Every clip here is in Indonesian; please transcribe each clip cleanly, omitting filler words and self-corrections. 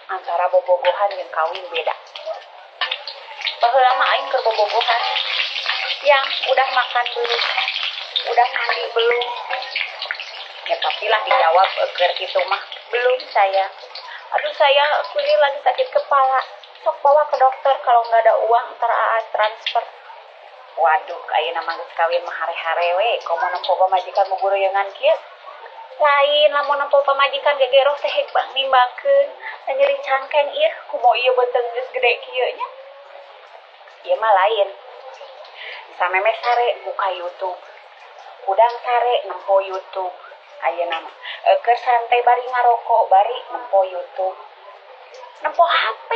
antara bobogohan yang kawin beda. Baheula mah aing keur bobogohan. Yang udah makan belum? Udah mandi belum? Ya tapi lah dijawab eger gitu mah. Belum sayang. Aduh sayang, aku ini lagi sakit kepala. Sok bawa ke dokter, kalau nggak ada uang ntar AA transfer. Waduh, ayeuna mah geus kawin mah hare-hare we, komo nempo pamajikan mu gureungan kieu. Lain lamun nempo pamajikan gegeroh teh bang nimbakeun, nyeri cangkeng ieu, kumaha ieu beuteung geus gede kieu nya. Ieu mah lain. Sameme sare buka YouTube. Udang sare nempo YouTube. Ayeuna mah keur santai bari ngarokok, bari nempo YouTube. Nempo HP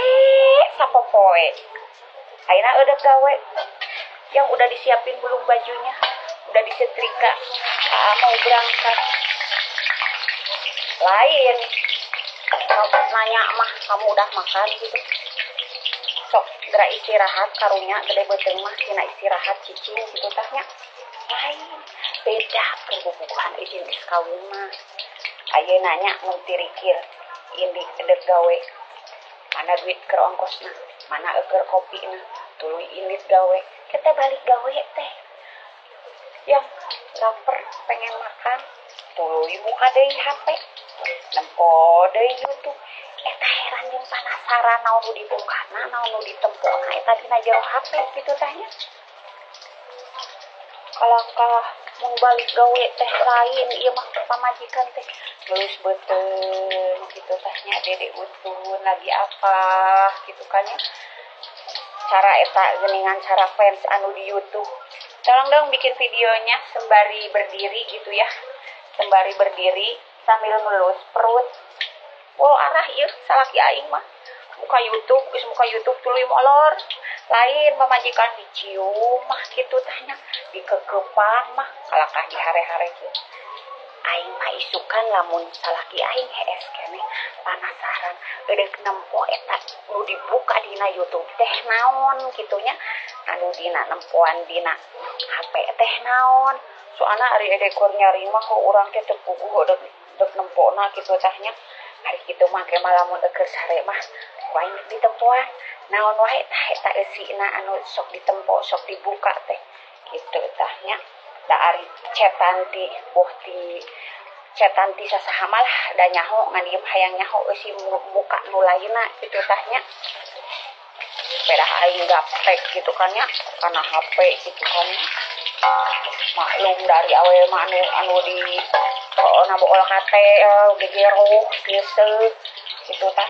sapopoe. Ayeuna eudeuh gawe. Yang udah disiapin belum bajunya, udah disetrika, mau berangkat. Lain, kamu nanya mah kamu udah makan gitu. Sok gerak istirahat karunya gede beuteung mah tina istirahat cicing gitu tahnya. Lain, beda perbubuhan izin geus kawin mah. Ayeuna nya mun tirikir indik eudeuh gawe. Mana duit keur ongkosna, mana eueur kopina, tuluy indit gawe. Kita balik gawe teh. Yang lapar pengen makan, tuluy buka deui HP. Nempo deui YouTube. Eta heran jeung penasaran naon nu dibukana, naon nu ditempona eta dina jero HP kitu tanya. Kalangkah mun balik gawe teh lain ieu mah pamajikan teh geus beuteung kitu tanya Dede Utun lagi apa gitu kan ya. Cara eta geuningan cara fans anu di YouTube. Tolong dong bikin videonya sembari berdiri gitu ya. Sembari berdiri sambil ngelus perut. Wow arah ieu salaki aing mah. Buka YouTube, geus buka YouTube tuluy molor. Lain pamajikan dicium mah kitu tanya, dikekepan mah kalakah di hare-hare kieu. Aing mah isukan lamun salaki aing hees keneh panasaran eudeuh nempo eta nu dibuka dina YouTube teh naon kitunya, anu dina nempoan dina HP teh naon. Soalna ari edekor nyari mah urang teh teu puguh deuk nempona kitu tahnya. Ari kitu mah ge lamun eueur sare mah wae ditempoan naon wae tah eta eusina anu sok ditempo sok dibuka teh kitu tahnya. Da ari cetanti ti cetanti sasaha mah da nyaho ngan diem hayang nyaho eusi muka nu lainna kitu tahnya. Pedah aing gaptek gitu kan ya kana HP gitu kan. Maklum dari awewe mah anu di na bool hate gegero geuseuh gitu tah.